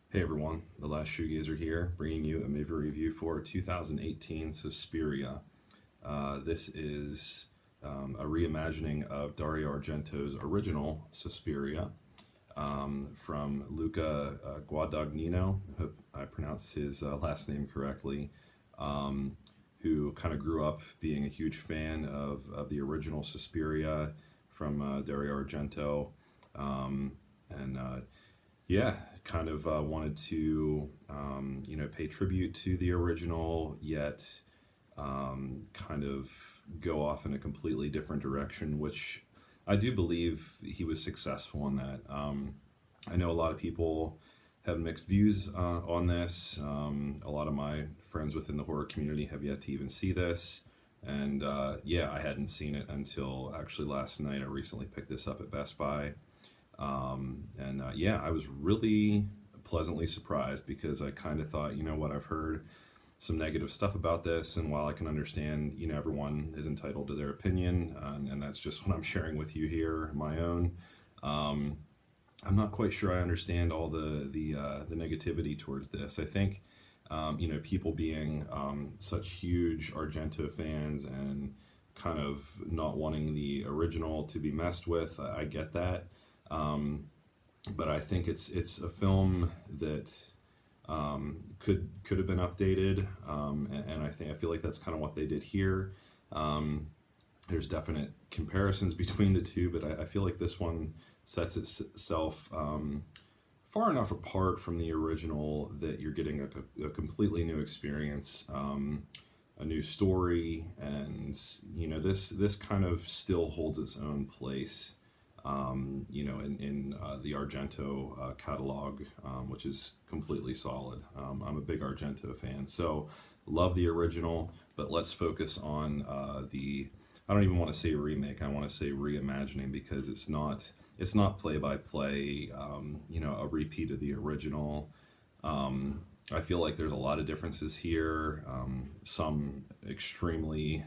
Hey everyone, the last Shoegazer here, bringing you a movie review for 2018 Suspiria. This is a reimagining of Dario Argento's original Suspiria from Luca Guadagnino. I hope I pronounced his last name correctly. Who kind of grew up being a huge fan of the original Suspiria from Dario Argento. And Yeah, kind of wanted to pay tribute to the original, yet kind of go off in a completely different direction, which I do believe he was successful in that. I know a lot of people have mixed views on this. A lot of my friends within the horror community have yet to even see this. And yeah, I hadn't seen it until actually last night. I recently picked this up at Best Buy. Yeah, I was really pleasantly surprised because I kind of thought, you know what, I've heard some negative stuff about this, and while I can understand, everyone is entitled to their opinion, and that's just what I'm sharing with you here, my own. Um, I'm not quite sure I understand all the negativity towards this. I think, people being such huge Argento fans and kind of not wanting the original to be messed with. I get that. Um, but I think it's a film that could have been updated, and I feel like that's kind of what they did here. Um, there's definite comparisons between the two, but I feel like this one sets itself far enough apart from the original that you're getting a completely new experience, a new story, and this kind of still holds its own place. In the Argento catalog, which is completely solid. I'm a big Argento fan, so love the original, but let's focus on I don't even want to say remake. I want to say reimagining because it's not play by play. A repeat of the original. I feel like there's a lot of differences here. Some extremely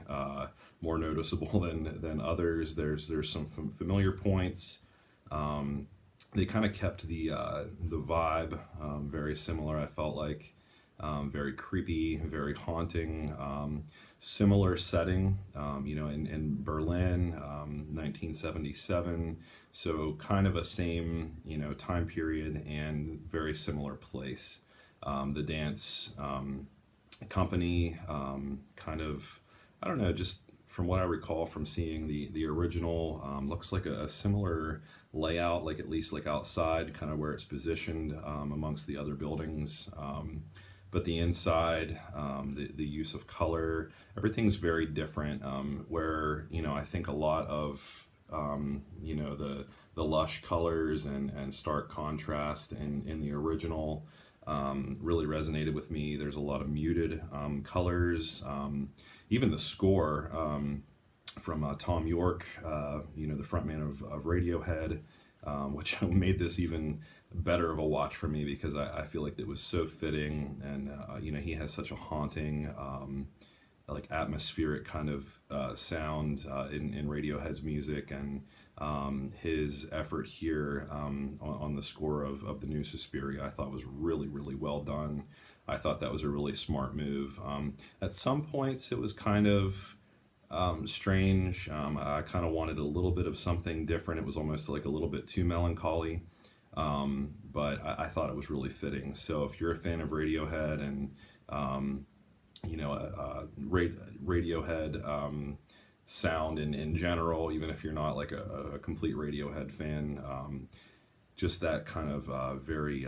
more noticeable than others. There's some familiar points. They kind of kept the vibe very similar. I felt like very creepy, very haunting. Similar setting, in Berlin, 1977. So kind of a same time period and very similar place. The dance company, kind of, I don't know, just from what I recall from seeing the original, looks like a similar layout, like at least like outside, kind of where it's positioned amongst the other buildings. But the inside, the use of color, everything's very different. Where I think a lot of the lush colors and stark contrast in the original really resonated with me. There's a lot of muted colors. Even the score from Tom York, the frontman of Radiohead, which made this even better of a watch for me because I feel like it was so fitting, and he has such a haunting, like atmospheric kind of sound in Radiohead's music, and his effort here on the score of the new Suspiria I thought was really, really well done. I thought that was a really smart move. At some points it was kind of strange. I kind of wanted a little bit of something different. It was almost like a little bit too melancholy, but I thought it was really fitting. So if you're a fan of Radiohead and Radiohead sound in general, even if you're not like a complete Radiohead fan, just that kind of very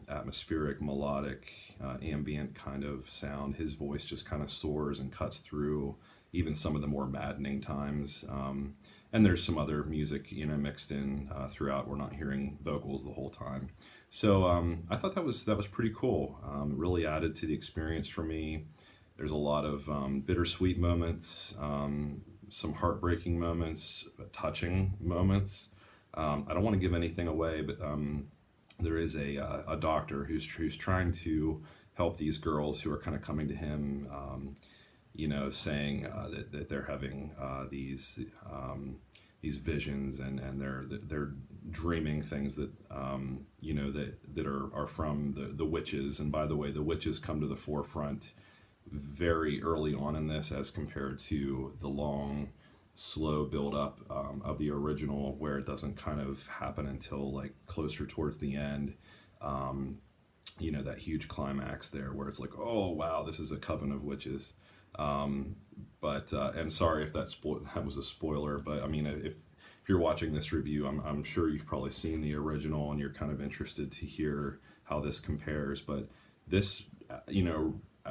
atmospheric, melodic, ambient kind of sound. His voice just kind of soars and cuts through even some of the more maddening times. And there's some other music, mixed in throughout. We're not hearing vocals the whole time. So I thought that was pretty cool. Really added to the experience for me. There's a lot of bittersweet moments, some heartbreaking moments, touching moments. I don't want to give anything away, but there is a doctor who's trying to help these girls who are kind of coming to him, saying that they're having these these visions, and they're dreaming things that that are from the witches. And by the way, the witches come to the forefront very early on in this, as compared to the long, slow build up of the original, where it doesn't kind of happen until like closer towards the end. That huge climax there where it's like, oh wow, this is a coven of witches. But and sorry if that was a spoiler, but I mean, if you're watching this review, I'm sure you've probably seen the original and you're kind of interested to hear how this compares. But this,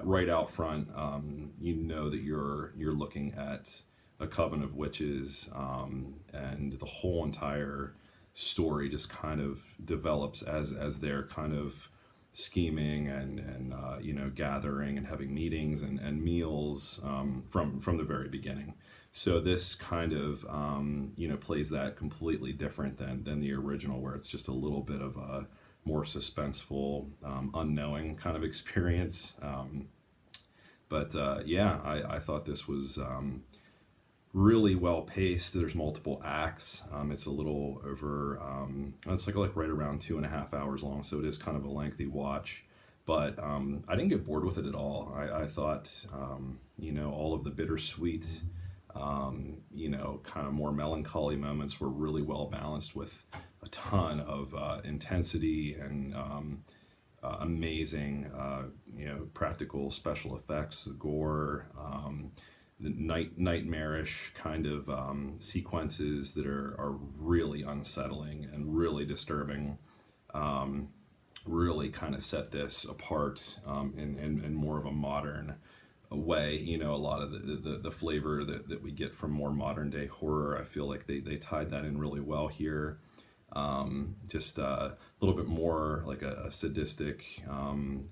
right out front, that you're looking at a coven of witches, and the whole entire story just kind of develops as they're kind of scheming and gathering and having meetings and meals, from the very beginning. So this kind of plays that completely different than the original, where it's just a little bit of a more suspenseful, unknowing kind of experience. I thought this was really well paced. There's multiple acts. It's a little over, it's like right around 2.5 hours long, so it is kind of a lengthy watch. But I didn't get bored with it at all. I thought, all of the bittersweet, kind of more melancholy moments were really well balanced, with a ton of intensity and amazing, practical special effects, gore, the nightmarish kind of sequences that are really unsettling and really disturbing. Really kind of set this apart, in more of a modern way. A lot of the flavor that we get from more modern day horror, I feel like they tied that in really well here. Just a little bit more like a sadistic,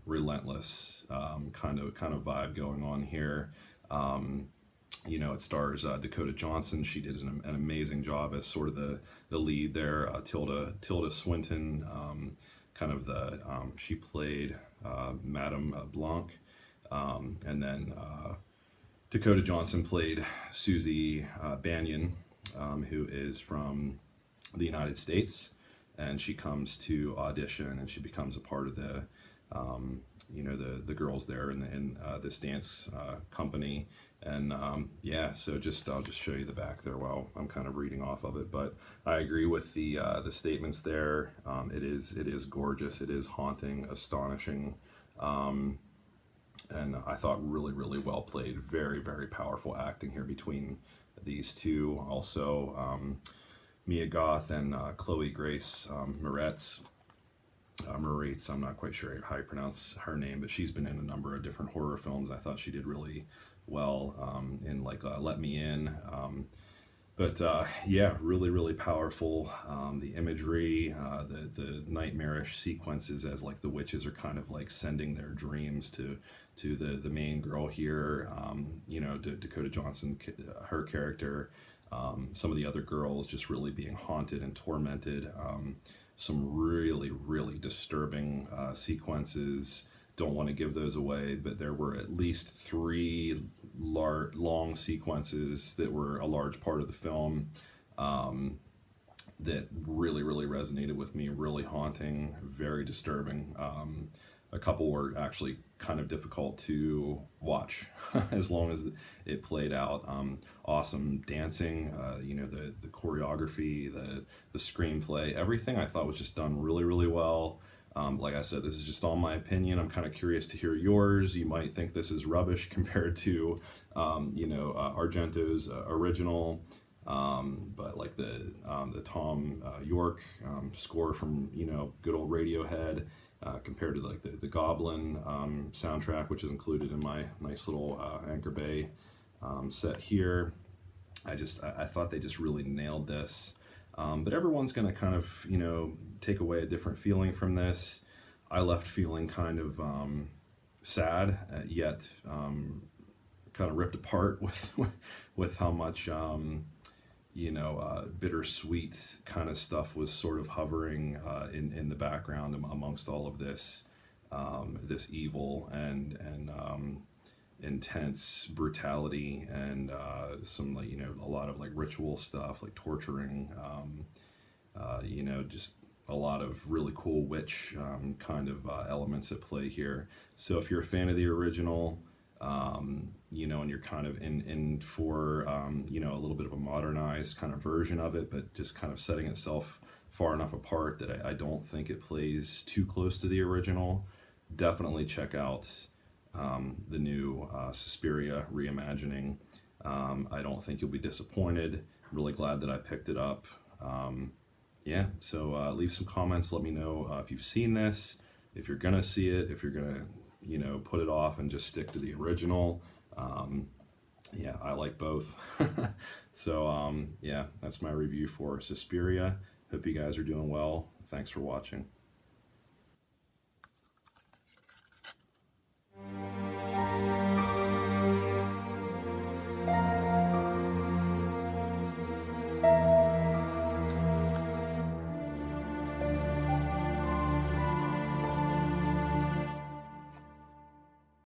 relentless kind of vibe going on here. It stars Dakota Johnson. She did an amazing job as sort of the lead there. Tilda Swinton, kind of she played Madame Blanc, and then Dakota Johnson played Susie Banyan, who is from the United States, and she comes to audition and she becomes a part of the girls there in this dance company. And so I'll just show you the back there while I'm kind of reading off of it. But I agree with the statements there. It is gorgeous. It is haunting, astonishing, and I thought really, really well played. Very, very powerful acting here between these two. Also, Mia Goth and Chloe Grace Moretz. Moretz, I'm not quite sure how you pronounce her name, but she's been in a number of different horror films. I thought she did really well in Let Me In. Really, really powerful. The imagery, the nightmarish sequences as like the witches are kind of like sending their dreams to the main girl here. Dakota Johnson, her character, some of the other girls just really being haunted and tormented. Some really, really disturbing sequences. Don't want to give those away, but there were at least 3 long sequences that were a large part of the film, that really, really resonated with me. Really haunting, very disturbing. A couple were actually kind of difficult to watch as long as it played out. Awesome dancing, the choreography, the screenplay, everything I thought was just done really, really well. Like I said, this is just all my opinion. I'm kind of curious to hear yours. You might think this is rubbish compared to, Argento's original. But like the Tom York score from good old Radiohead, compared to like the Goblin soundtrack, which is included in my nice little Anchor Bay set here. I thought they just really nailed this. But everyone's going to kind of, take away a different feeling from this. I left feeling kind of sad, yet kind of ripped apart with how much, bittersweet kind of stuff was sort of hovering in the background amongst all of this, this evil and intense brutality and some, like, a lot of like ritual stuff, like torturing, just a lot of really cool witch kind of elements at play here. So if you're a fan of the original, and you're kind of in for, a little bit of a modernized kind of version of it, but just kind of setting itself far enough apart that I don't think it plays too close to the original, definitely check out the new Suspiria reimagining. I don't think you'll be disappointed. I'm really glad that I picked it up. Yeah, so leave some comments. Let me know if you've seen this, if you're gonna see it, if you're gonna, put it off and just stick to the original. Yeah, I like both. So yeah, that's my review for Suspiria. Hope you guys are doing well. Thanks for watching.